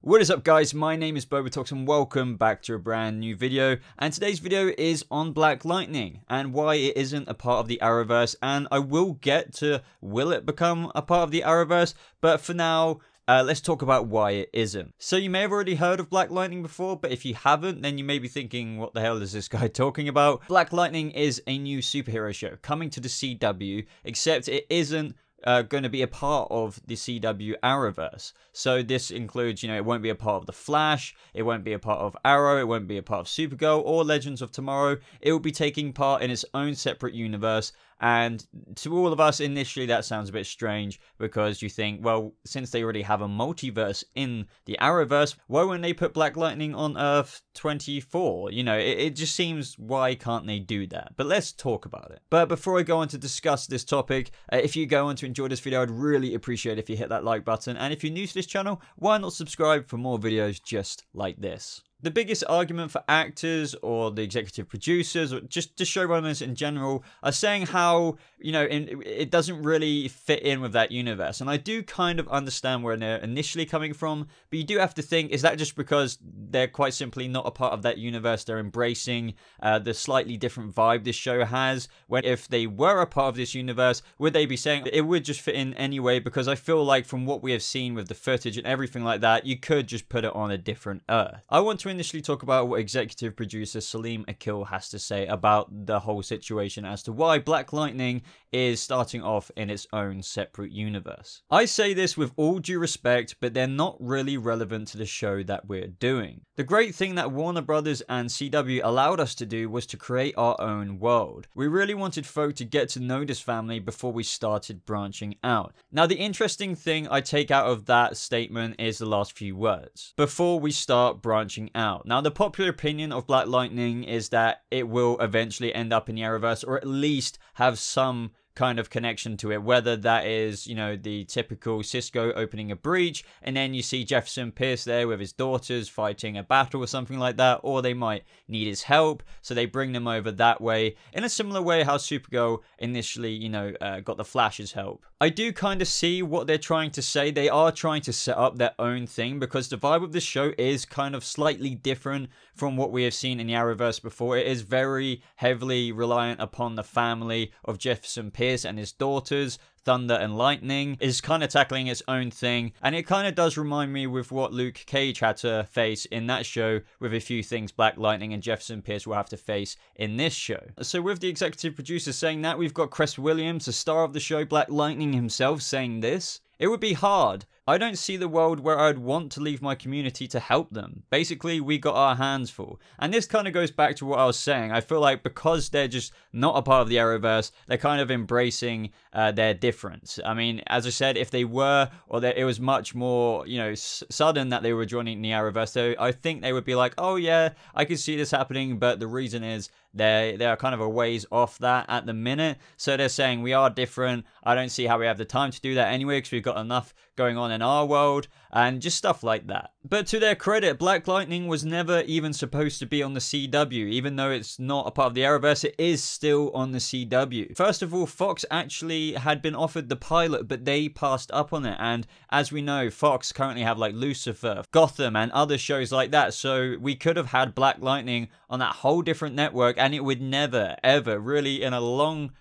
What is up, guys? My name is BobaTalks and welcome back to a brand new video. And today's video is on Black Lightning and why it isn't a part of the Arrowverse. And I will get to will it become a part of the Arrowverse, but for now, let's talk about why it isn't. So you may have already heard of Black Lightning before, but if you haven't, then you may be thinking, what the hell is this guy talking about? Black Lightning is a new superhero show coming to the CW, except it isn't going to be a part of the CW Arrowverse. So this includes, it won't be a part of The Flash, it won't be a part of Arrow, it won't be a part of Supergirl or Legends of Tomorrow. It will be taking part in its own separate universe. And to all of us, initially, that sounds a bit strange because you think, well, since they already have a multiverse in the Arrowverse, why wouldn't they put Black Lightning on Earth 24? It just seems, why can't they do that? But let's talk about it. But before I go on to discuss this topic, if you go on to enjoy this video, I'd really appreciate if you hit that like button. And if you're new to this channel, why not subscribe for more videos just like this? The biggest argument for actors or the executive producers or just the showrunners in general are saying how, it doesn't really fit in with that universe. And I do kind of understand where they're initially coming from, but you do have to think, is that just because they're quite simply not a part of that universe? They're embracing the slightly different vibe this show has, when if they were a part of this universe, would they be saying it would just fit in anyway? Because I feel like from what we have seen with the footage and everything like that, you could just put it on a different Earth. I want to initially talk about what executive producer Salim Akil has to say about the whole situation as to why Black Lightning is starting off in its own separate universe. I say this with all due respect, but they're not really relevant to the show that we're doing. The great thing that Warner Brothers and CW allowed us to do was to create our own world. We really wanted folk to get to know this family before we started branching out. Now, the interesting thing I take out of that statement is the last few words. Before we start branching out. Now, the popular opinion of Black Lightning is that it will eventually end up in the Arrowverse, or at least have some kind of connection to it, whether that is, the typical Cisco opening a breach and then you see Jefferson Pierce there with his daughters fighting a battle or something like that, or they might need his help, so they bring them over that way, in a similar way how Supergirl initially, got the Flash's help. I do kind of see what they're trying to say. They are trying to set up their own thing because the vibe of the show is kind of slightly different from what we have seen in the Arrowverse before. It is very heavily reliant upon the family of Jefferson Pierce and his daughters. Thunder and Lightning is kind of tackling its own thing, and it kind of does remind me with what Luke Cage had to face in that show, with a few things Black Lightning and Jefferson Pierce will have to face in this show. So with the executive producer saying that, we've got Cress Williams, the star of the show Black Lightning himself, saying this: "It would be hard. I don't see the world where I'd want to leave my community to help them. Basically, we got our hands full." And this kind of goes back to what I was saying. I feel like because they're just not a part of the Arrowverse, they're kind of embracing their difference. I mean, as I said, if they were, or that it was much more, sudden that they were joining the Arrowverse, so I think they would be like, oh yeah, I can see this happening, but the reason is they are kind of a ways off that at the minute. So they're saying we are different. I don't see how we have the time to do that anyway, because we've got enough going on in our world, and just stuff like that. But to their credit, Black Lightning was never even supposed to be on the CW. Even though it's not a part of the Arrowverse, it is still on the CW. First of all, Fox actually had been offered the pilot, but they passed up on it. And as we know, Fox currently have like Lucifer, Gotham, and other shows like that. So we could have had Black Lightning on that whole different network, and it would never, ever, really in a long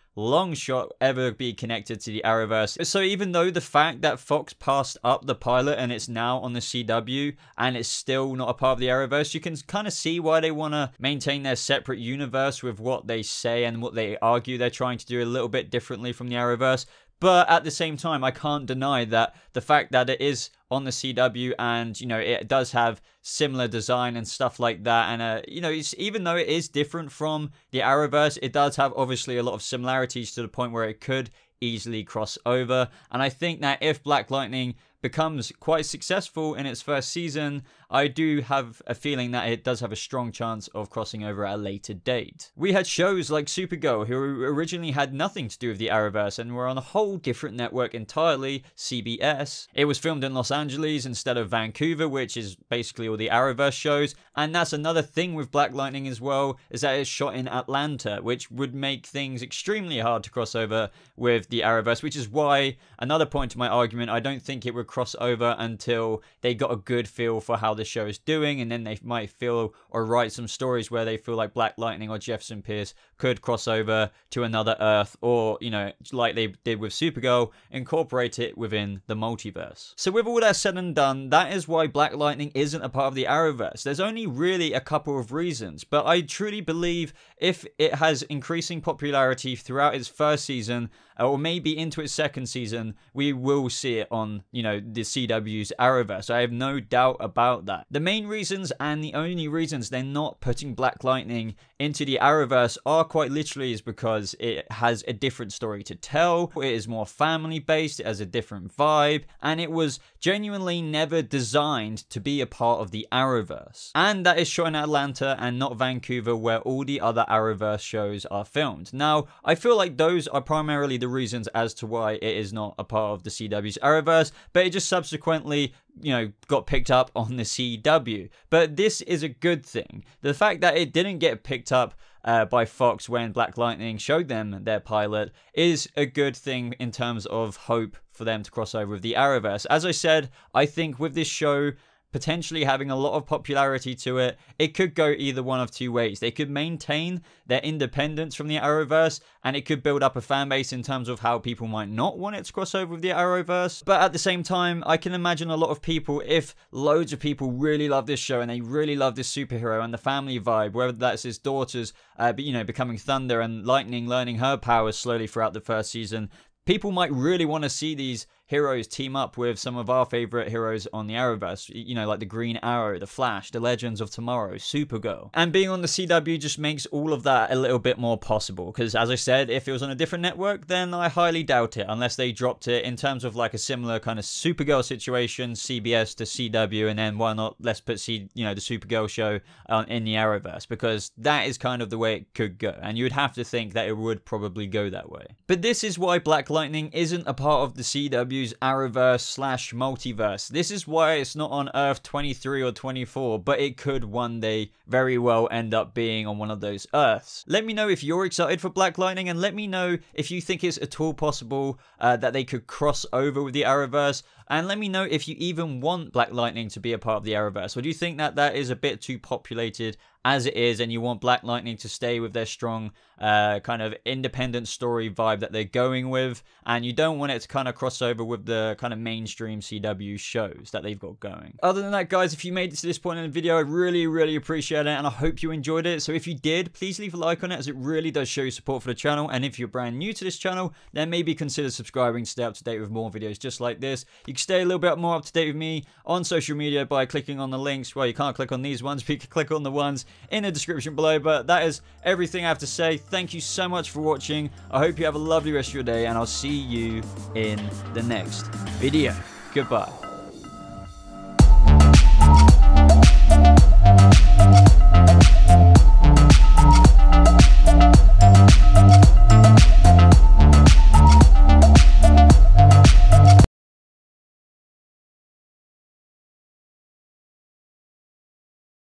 shot ever be connected to the Arrowverse. So even though the fact that Fox passed up the pilot and it's now on the CW and it's still not a part of the Arrowverse, you can kind of see why they want to maintain their separate universe with what they say and what they argue they're trying to do a little bit differently from the Arrowverse. But at the same time, I can't deny that the fact that it is on the CW and, it does have similar design and stuff like that. And, it's, even though it is different from the Arrowverse, it does have obviously a lot of similarities to the point where it could easily cross over. And I think that if Black Lightning becomes quite successful in its first season, I do have a feeling that it does have a strong chance of crossing over at a later date. We had shows like Supergirl, who originally had nothing to do with the Arrowverse and were on a whole different network entirely, CBS. It was filmed in Los Angeles instead of Vancouver, which is basically all the Arrowverse shows. And that's another thing with Black Lightning as well, is that it's shot in Atlanta, which would make things extremely hard to cross over with the Arrowverse, which is why, another point to my argument, I don't think it would cross over until they got a good feel for how the show is doing, and then they might feel or write some stories where they feel like Black Lightning or Jefferson Pierce could cross over to another Earth, or, you know, like they did with Supergirl, incorporate it within the multiverse. So with all that said and done, that is why Black Lightning isn't a part of the Arrowverse. There's only really a couple of reasons, but I truly believe if it has increasing popularity throughout its first season, or maybe into its second season, we will see it on, you know, the CW's Arrowverse. I have no doubt about that. The main reasons and the only reasons they're not putting Black Lightning into the Arrowverse are quite literally is because it has a different story to tell, it is more family based, it has a different vibe, and it was genuinely never designed to be a part of the Arrowverse. And that is shot in Atlanta and not Vancouver, where all the other Arrowverse shows are filmed. Now, I feel like those are primarily the reasons as to why it is not a part of the CW's Arrowverse, but it just subsequently, you know, got picked up on the CW. But this is a good thing. The fact that it didn't get picked up by Fox when Black Lightning showed them their pilot is a good thing in terms of hope for them to cross over with the Arrowverse. As I said, I think with this show potentially having a lot of popularity to it, it could go either one of two ways. They could maintain their independence from the Arrowverse, and it could build up a fan base in terms of how people might not want it to cross over with the Arrowverse. But at the same time, I can imagine a lot of people, if loads of people really love this show and they really love this superhero and the family vibe, whether that's his daughters, you know, becoming Thunder and Lightning learning her powers slowly throughout the first season, people might really want to see these heroes team up with some of our favorite heroes on the Arrowverse, you know, like the Green Arrow, the Flash, the Legends of Tomorrow, Supergirl. And being on the CW just makes all of that a little bit more possible, because as I said, if it was on a different network, then I highly doubt it, unless they dropped it in terms of like a similar kind of Supergirl situation, CBS to CW, and then why not let's put the Supergirl show in the Arrowverse, because that is kind of the way it could go, and you would have to think that it would probably go that way. But this is why Black Lightning isn't a part of the CW's Arrowverse / multiverse. This is why it's not on Earth 23 or 24, but it could one day very well end up being on one of those Earths. Let me know if you're excited for Black Lightning, and let me know if you think it's at all possible that they could cross over with the Arrowverse. And let me know if you even want Black Lightning to be a part of the Arrowverse, or do you think that that is a bit too populated as it is, and you want Black Lightning to stay with their strong kind of independent story vibe that they're going with, and you don't want it to kind of cross over with the kind of mainstream CW shows that they've got going. Other than that, guys, if you made it to this point in the video, I really appreciate it, and I hope you enjoyed it. So if you did, please leave a like on it, as it really does show your support for the channel. And if you're brand new to this channel, then maybe consider subscribing to stay up to date with more videos just like this. You can stay a little bit more up to date with me on social media by clicking on the links. Well, you can't click on these ones, but you can click on the ones in the description below. But that is everything I have to say. Thank you so much for watching. I hope you have a lovely rest of your day, and I'll see you in the next video. Goodbye.